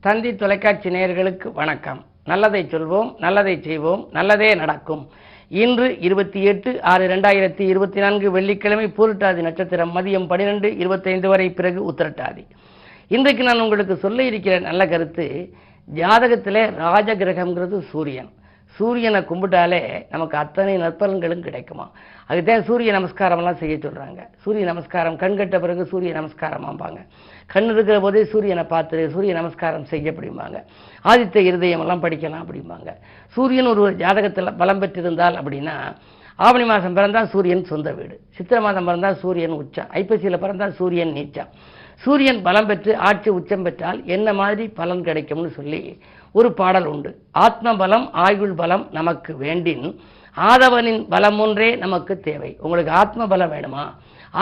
தந்தி தொலைக்காட்சி நேயர்களுக்கு வணக்கம். நல்லதை சொல்வோம், நல்லதை செய்வோம், நல்லதே நடக்கும். இன்று 28/6/2024 வெள்ளிக்கிழமை பூரட்டாதி நட்சத்திரம் மதியம் 12:25 வரை, பிறகு உத்திரட்டாதி. இன்றைக்கு நான் உங்களுக்கு சொல்ல இருக்கிற நல்ல கருத்து, ஜாதகத்திலே ராஜகிரகம்ங்கிறது சூரியன். சூரியனை கும்பிட்டாலே நமக்கு அத்தனை நற்பலன்களும் கிடைக்குமா. அதுதான் சூரிய நமஸ்காரம்லாம் செய்ய சொல்கிறாங்க. சூரிய நமஸ்காரம் கண்கட்ட பிறகு சூரிய நமஸ்காரம் ஆம்பாங்க. கண் இருக்கிற போதே சூரியனை பார்த்து சூரிய நமஸ்காரம் செய்ய அப்படிம்பாங்க. ஆதித்த இருதயம் எல்லாம் படிக்கலாம் அப்படிம்பாங்க. சூரியன் ஒரு ஜாதகத்தில் பலம் பெற்றிருந்தால் அப்படின்னா, ஆவணி மாதம் பிறந்தால் சூரியன் சொந்த வீடு, சித்திரை மாதம் பிறந்தால் சூரியன் உச்சம், ஐப்பசியில் பிறந்தால் சூரியன் நீச்சம். சூரியன் பலம் பெற்று ஆட்சி உச்சம் பெற்றால் என்ன மாதிரி பலன் கிடைக்கும்னு சொல்லி ஒரு பாடல் உண்டு. ஆத்ம பலம் ஆயுள் பலம் நமக்கு வேண்டின், ஆதவனின் பலம் ஒன்றே நமக்கு தேவை. உங்களுக்கு ஆத்ம பலம் வேணுமா,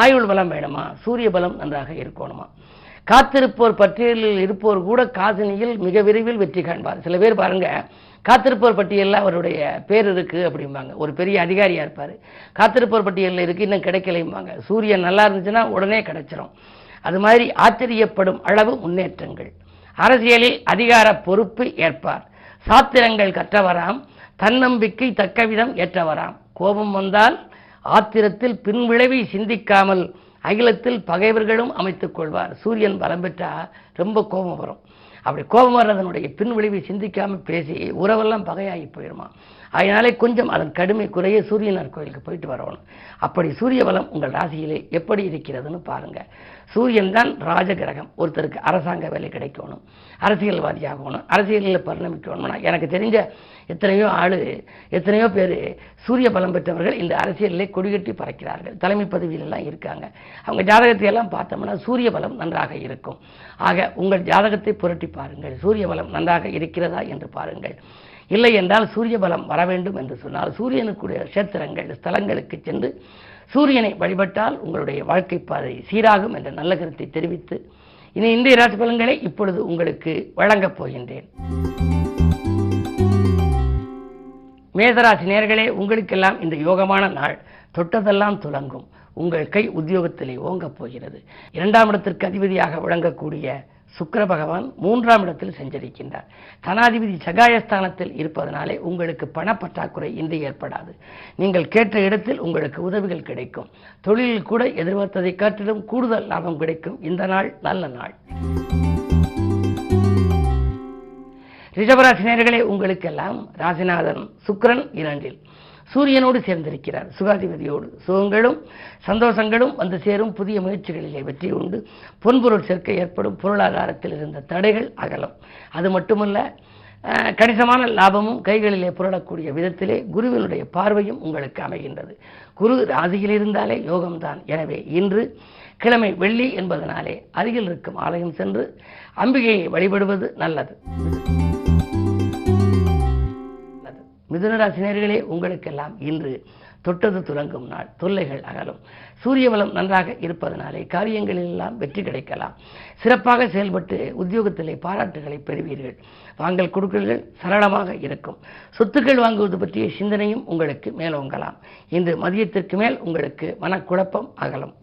ஆயுள் பலம் வேணுமா, சூரிய பலம் நன்றாக இருக்கணுமா. காத்திருப்போர் பட்டியலில் இருப்போர் கூட காசினியில் மிக விரைவில் வெற்றி காண்பார். சில பேர் பாருங்க, காத்திருப்போர் பட்டியலில் அவருடைய பேர் இருக்கு அப்படிம்பாங்க. ஒரு பெரிய அதிகாரியா இருப்பார், காத்திருப்போர் பட்டியலில் இருக்கு இன்னும் கிடைக்கலைம்பாங்க. சூரியன் நல்லா இருந்துச்சுன்னா உடனே கிடைச்சிரும். அது மாதிரி ஆச்சரியப்படும் அளவு முன்னேற்றங்கள். அரசியலில் அதிகார பொறுப்பு ஏற்பார். சாத்திரங்கள் கற்றவராம், தன்னம்பிக்கை தக்கவிதம் ஏற்றவராம். கோபம் வந்தால் ஆத்திரத்தில் பின்விளைவை சிந்திக்காமல் அகிலத்தில் பகைவர்களும் அமைத்துக் கொள்வார். சூரியன் பலம் பெற்றா ரொம்ப கோபம் வரும். அப்படி கோபம் வர்றதனுடைய பின்விளைவை சிந்திக்காமல் பேசி உறவெல்லாம் பகையாகி போயிடுமா. அதனாலே கொஞ்சம் அதன் கடுமை குறைய சூரியனார் கோயிலுக்கு போயிட்டு வரணும். அப்படி சூரிய பலம் உங்கள் ராசியிலே எப்படி இருக்கிறதுன்னு பாருங்க. சூரியன் தான் ராஜகிரகம். ஒருத்தருக்கு அரசாங்க வேலை கிடைக்கணும், அரசியல்வாதி ஆகணும், அரசியலில் பரிணமிக்கணும்னா, எனக்கு தெரிஞ்ச எத்தனையோ பேர் சூரிய பலம் பெற்றவர்கள் இந்த அரசியலிலே கொடிகட்டி பறக்கிறார்கள், தலைமை பதவியிலெல்லாம் இருக்காங்க. அவங்க ஜாதகத்தை எல்லாம் பார்த்தோம்னா சூரிய பலம் நன்றாக இருக்கும். ஆக உங்கள் ஜாதகத்தை புரட்டி பாருங்கள், சூரிய பலம் நன்றாக இருக்கிறதா என்று பாருங்கள். இல்லை என்றால் சூரிய பலம் வர வேண்டும் என்று சொன்னால் சூரியனுக்குரிய கஷேத்திரங்கள் ஸ்தலங்களுக்கு சென்று சூரியனை வழிபட்டால் உங்களுடைய வாழ்க்கை பாதை சீராகும் என்ற நல்ல கருத்தை தெரிவித்து இனி இந்திய ராசி பலன்களை இப்பொழுது உங்களுக்கு வழங்கப் போகின்றேன். மேசராசி நேயர்களே, உங்களுக்கெல்லாம் இந்த யோகமான நாள். தொட்டதெல்லாம் துலங்கும். உங்கள் கை உத்தியோகத்திலே ஓங்கப் போகிறது. 2ஆம் இடத்திற்கு அதிபதியாக விளங்கக்கூடிய சுக்கிர பகவான் 3ஆம் இடத்தில் செஞ்சரிக்கின்றார். தனாதிபதி சகாயஸ்தானத்தில் இருப்பதனாலே உங்களுக்கு பணப்பற்றாக்குறை இன்று ஏற்படாது. நீங்கள் கேட்ட இடத்தில் உங்களுக்கு உதவிகள் கிடைக்கும். தொழிலில் கூட எதிர்பார்த்ததை காட்டிலும் கூடுதல் லாபம் கிடைக்கும். இந்த நாள் நல்ல நாள். ரிஷபராசி நேயர்களே, உங்களுக்கெல்லாம் ராசிநாதன் சுக்கிரன் 2இல் சூரியனோடு சேர்ந்திருக்கிறார். சுகாதிபதியோடு சுகங்களும் சந்தோஷங்களும் வந்து சேரும். புதிய முயற்சிகளிலே வெற்றி உண்டு. பொன்பொருள் சேர்க்கை ஏற்படும். பொருளாதாரத்தில் இருந்த தடைகள் அகலும். அது மட்டுமல்ல, கணிசமான லாபமும் கைகளிலே புரளக்கூடிய விதத்திலே குருவினுடைய பார்வையும் உங்களுக்கு அமைகின்றது. குரு ராசியில் இருந்தாலே யோகம்தான். எனவே இன்று கிழமை வெள்ளி என்பதனாலே அருகில் இருக்கும் ஆலயம் சென்று அம்பிகையை வழிபடுவது நல்லது. மிதுனராசி நேயர்களே, உங்களுக்கெல்லாம் இன்று தொட்டது துலங்கும் நாள். தொல்லைகள் அகலும். சூரிய பலம் நன்றாக இருப்பதனாலே காரியங்களில் எல்லாம் வெற்றி கிடைக்கலாம். சிறப்பாக செயல்பட்டு உத்தியோகத்திலே பாராட்டுகளை பெறுவீர்கள். வாங்கல் கொடுக்கல்கள் சரளமாக இருக்கும். சொத்துக்கள் வாங்குவது பற்றிய சிந்தனையும் உங்களுக்கு மேலோங்கலாம். இன்று மதியத்திற்கு மேல் உங்களுக்கு மனக்குழப்பம் அகலும்.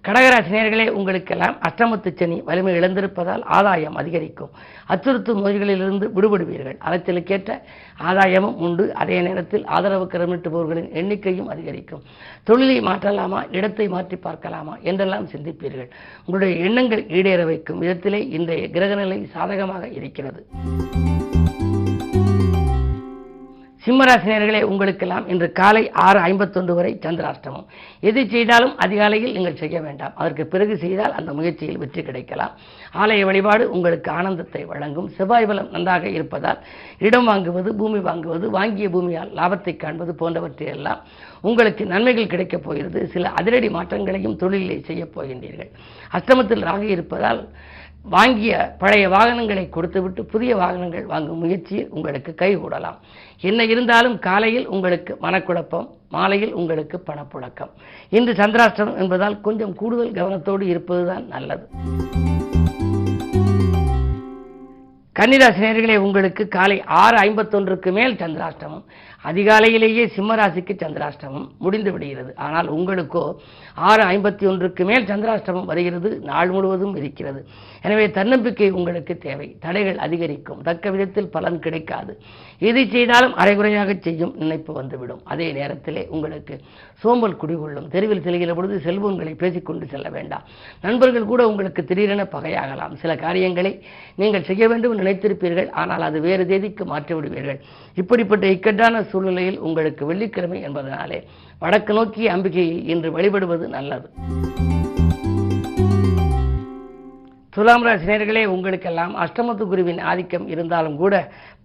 கடகராசி நேயர்களே, உங்களுக்கெல்லாம் அஷ்டமத்து சனி வலிமை இழந்திருப்பதால் ஆதாயம் அதிகரிக்கும். அச்சுறுத்தும் நோய்களிலிருந்து விடுபடுவீர்கள். அலைச்சலுக்கேற்ற ஆதாயமும் உண்டு. அதே நேரத்தில் ஆதரவு கரமிட்டுபவர்களின் எண்ணிக்கையும் அதிகரிக்கும். தொழிலை மாற்றலாமா, இடத்தை மாற்றி பார்க்கலாமா என்றெல்லாம் சிந்திப்பீர்கள். உங்களுடைய எண்ணங்கள் ஈடேற வைக்கும் விதத்திலே இன்றைய கிரகநிலை சாதகமாக இருக்கிறது. சிம்மராசி நேயர்களே, உங்களுக்கெல்லாம் இன்று காலை 6:51 வரை சந்திராஷ்டமம். எதை செய்தாலும் அதிகாலையில் நீங்கள் செய்ய வேண்டாம். அதற்கு பிறகு செய்தால் அந்த முயற்சியில் வெற்றி கிடைக்கலாம். ஆலய வழிபாடு உங்களுக்கு ஆனந்தத்தை வழங்கும். செவ்வாய் பலம் நன்றாக இருப்பதால் இடம் வாங்குவது, பூமி வாங்குவது, வாங்கிய பூமியால் லாபத்தை காண்பது போன்றவற்றையெல்லாம் உங்களுக்கு நன்மைகள் கிடைக்கப் போகிறது. சில அதிரடி மாற்றங்களையும் தொழிலை செய்யப் போகின்றீர்கள். அஷ்டமத்தில் ராகு இருப்பதால் வாங்கிய பழைய வாகனங்களை கொடுத்துவிட்டு புதிய வாகனங்கள் வாங்கும் முயற்சியில் உங்களுக்கு கைகூடலாம். என்ன இருந்தாலும் காலையில் உங்களுக்கு மனக்குழப்பம், மாலையில் உங்களுக்கு பணப்புழக்கம். இன்று சந்திராஷ்டமம் என்பதால் கொஞ்சம் கூடுதல் கவனத்தோடு இருப்பதுதான் நல்லது. கன்னிராசி நேயர்களே, உங்களுக்கு காலை 6:51க்கு மேல் சந்திராஷ்டமம். அதிகாலையிலேயே சிம்மராசிக்கு சந்திராஷ்டமம் முடிந்து விடுகிறது. ஆனால் உங்களுக்கோ 6:51க்கு மேல் சந்திராஷ்டமம் வருகிறது, நாள் முழுவதும் இருக்கிறது. எனவே தன்னம்பிக்கை உங்களுக்கு தேவை. தடைகள் அதிகரிக்கும், தக்க விதத்தில் பலன் கிடைக்காது. எதை செய்தாலும் அரைகுறையாக செய்யும் நினைப்பு வந்துவிடும். அதே நேரத்திலே உங்களுக்கு சோம்பல் குடிகொள்ளும். தெருவில் செல்கிற பொழுது செல்வங்களை பேசிக்கொண்டு செல்ல வேண்டாம். நண்பர்கள் கூட உங்களுக்கு திடீரென பகையாகலாம். சில காரியங்களை நீங்கள் செய்ய வேண்டும் நினைத்திருப்பீர்கள், ஆனால் அது வேறு தேதிக்கு மாற்றிவிடுவீர்கள். இப்படிப்பட்ட இக்கட்டான சூழ்நிலையில் உங்களுக்கு வெள்ளிக்கிழமை என்பதனாலே வடக்கு நோக்கிய அம்பிகையை இன்று வழிபடுவது நல்லது. துலாம் ராசி நேயர்களே, உங்களுக்கெல்லாம் அஷ்டமத்து குருவின் ஆதிக்கம் இருந்தாலும் கூட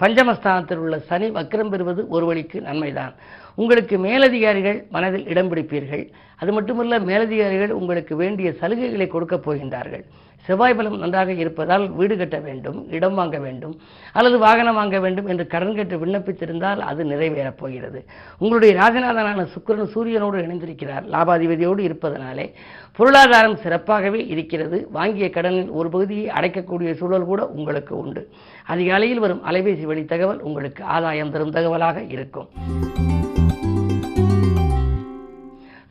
பஞ்சமஸ்தானத்தில் உள்ள சனி வக்ரம் பெறுவது ஒரு வழிக்கு நன்மைதான். உங்களுக்கு மேலதிகாரிகள் மனதில் இடம் பிடிப்பீர்கள். அது மட்டுமல்ல, மேலதிகாரிகள் உங்களுக்கு வேண்டிய சலுகைகளை கொடுக்கப் போகின்றார்கள். செவ்வாய் பலம் நன்றாக இருப்பதால் வீடு கட்ட வேண்டும், இடம் வாங்க வேண்டும், அல்லது வாகனம் வாங்க வேண்டும் என்று கடன் கேட்டு விண்ணப்பித்திருந்தால் அது நிறைவேறப் போகிறது. உங்களுடைய ராஜநாதனான சுக்கிரன் சூரியனோடு இணைந்திருக்கிறார். லாபாதிபதியோடு இருப்பதனாலே பொருளாதாரம் சிறப்பாகவே இருக்கிறது. வாங்கிய கடனில் ஒரு பகுதியை அடைக்கக்கூடிய சூழல் கூட உங்களுக்கு உண்டு. அதிகாலையில் வரும் அலைபேசி வழி தகவல் உங்களுக்கு ஆதாயம் தரும் தகவலாக இருக்கும்.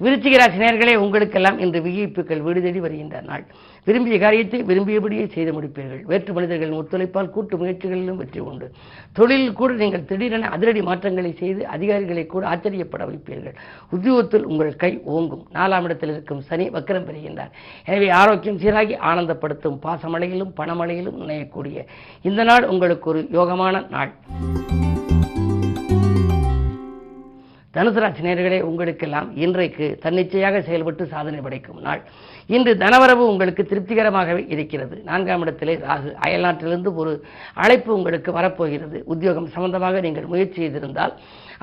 விருச்சிக ராசி நேயர்களே, உங்களுக்கெல்லாம் இன்று விஐபிக்கள் வீடு தேடி வருகின்ற நாள். விரும்பிய காரியத்தை விரும்பியபடியே செய்து முடிப்பீர்கள். வேற்று மனிதர்களின் ஒத்துழைப்பால் கூட்டு முயற்சிகளிலும் வெற்றி உண்டு. தொழிலில் கூட நீங்கள் திடீரென அதிரடி மாற்றங்களை செய்து அதிகாரிகளை கூட ஆச்சரியப்பட வைப்பீர்கள். உத்தியோகத்தில் உங்கள் கை ஓங்கும். 4ஆம் இடத்தில் இருக்கும் சனி வக்ரம் பெறுகின்றார். எனவே ஆரோக்கியம் சீராகி ஆனந்தப்படுத்தும். பாசமழையிலும் பணமழையிலும் நினையக்கூடிய இந்த நாள் உங்களுக்கு ஒரு யோகமான நாள். தனுசு ராசி நேயர்களே, உங்களுக்கெல்லாம் இன்றைக்கு தன்னிச்சையாக செயல்பட்டு சாதனை படைக்கும் நாள். இன்று தனவரவு உங்களுக்கு திருப்திகரமாகவே இருக்கிறது. 4ஆம் இடத்திலே ராகு. அயல்நாட்டிலிருந்து ஒரு அழைப்பு உங்களுக்கு வரப்போகிறது. உத்தியோகம் சம்பந்தமாக நீங்கள் முயற்சி செய்திருந்தால்,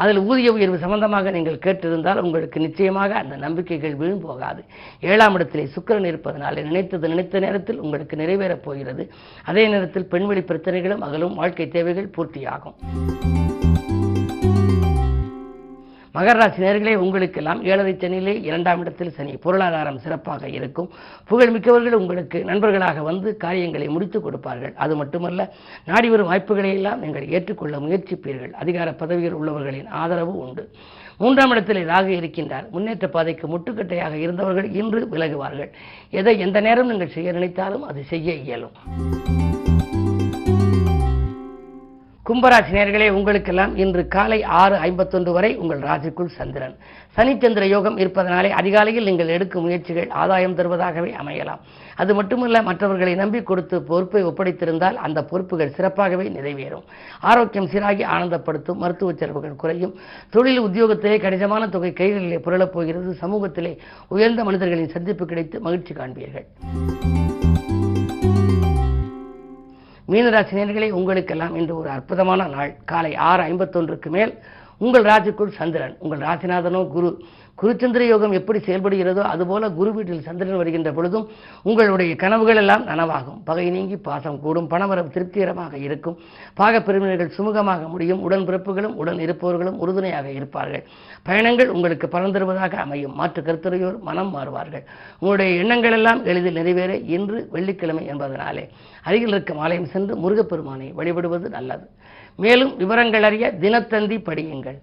அதில் ஊதிய உயர்வு சம்பந்தமாக நீங்கள் கேட்டிருந்தால் உங்களுக்கு நிச்சயமாக அந்த நம்பிக்கைகள் வீண் போகாது. 7ஆம் இடத்திலே சுக்கிரன் இருப்பதனாலே நினைத்தது நினைத்த நேரத்தில் உங்களுக்கு நிறைவேறப் போகிறது. அதே நேரத்தில் பெண்வெளி பிரச்சனைகளும் அகலும். வாழ்க்கை தேவைகள் பூர்த்தியாகும். மகர ராசி நேயர்களே, உங்களுக்கெல்லாம் 7ரை சனியிலே 2ஆம் இடத்தில் சனி. பொருளாதாரம் சிறப்பாக இருக்கும். புகழ்மிக்கவர்கள் உங்களுக்கு நண்பர்களாக வந்து காரியங்களை முடித்துக் கொடுப்பார்கள். அது மட்டுமல்ல, நாடி வரும் வாய்ப்புகளை எல்லாம் நீங்கள் ஏற்றுக்கொள்ள முயற்சிப்பீர்கள். அதிகார பதவியில் உள்ளவர்களின் ஆதரவு உண்டு. 3ஆம் இடத்திலே ராகு இருக்கின்றார். முன்னேற்ற பாதைக்கு முட்டுக்கட்டையாக இருந்தவர்கள் இன்று விலகுவார்கள். எதை எந்த நேரம் நீங்கள் செய்ய நினைத்தாலும் அது செய்ய இயலும். கும்பராசி நேயர்களே, உங்களுக்கெல்லாம் இன்று காலை 6:51 வரை உங்கள் ராசிக்குள் சந்திரன். சனிச்சந்திர யோகம் இருப்பதனாலே அதிகாலையில் நீங்கள் எடுக்கும் முயற்சிகள் ஆதாயம் தருவதாகவே அமையலாம். அது மட்டுமல்ல, மற்றவர்களை நம்பி கொடுத்து பொறுப்பை ஒப்படைத்திருந்தால் அந்த பொறுப்புகள் சிறப்பாகவே நிறைவேறும். ஆரோக்கியம் சீராகி ஆனந்தப்படுத்தும். மருத்துவ செலவுகள் குறையும். தொழில் உத்தியோகத்திலே கணிசமான தொகை கைகளிலே புரளப் போகிறது. சமூகத்திலே உயர்ந்த மனிதர்களின் சந்திப்பு கிடைத்து மகிழ்ச்சி காண்பீர்கள். மீனராசி நேயர்களே, உங்களுக்கெல்லாம் இன்று ஒரு அற்புதமான நாள். காலை 6:51க்கு மேல் உங்கள் ராசிக்குள் சந்திரன். உங்கள் ராசிநாதனோ குரு. குருச்சந்திர யோகம் எப்படி செயல்படுகிறதோ அதுபோல குரு வீட்டில் சந்திரன் வருகின்ற பொழுதும் உங்களுடைய கனவுகள் எல்லாம் நனவாகும். பகை நீங்கி பாசம் கூடும். பணவரவு திருப்திகரமாக இருக்கும். பாக பிரிவினர்கள் சுமூகமாக முடியும். உடன் பிறப்புகளும் உடன் இருப்பவர்களும் உறுதுணையாக இருப்பார்கள். பயணங்கள் உங்களுக்கு பலன் தருவதாக அமையும். மாற்று கருத்துரையோர் மனம் மாறுவார்கள். உங்களுடைய எண்ணங்கள் எல்லாம் எளிதில் நிறைவேற இன்று வெள்ளிக்கிழமை என்பதனாலே அருகில் இருக்கும் ஆலயம் சென்று முருகப்பெருமானை வழிபடுவது நல்லது. மேலும் விவரங்கள் அறிய தினத்தந்தி படியுங்கள்.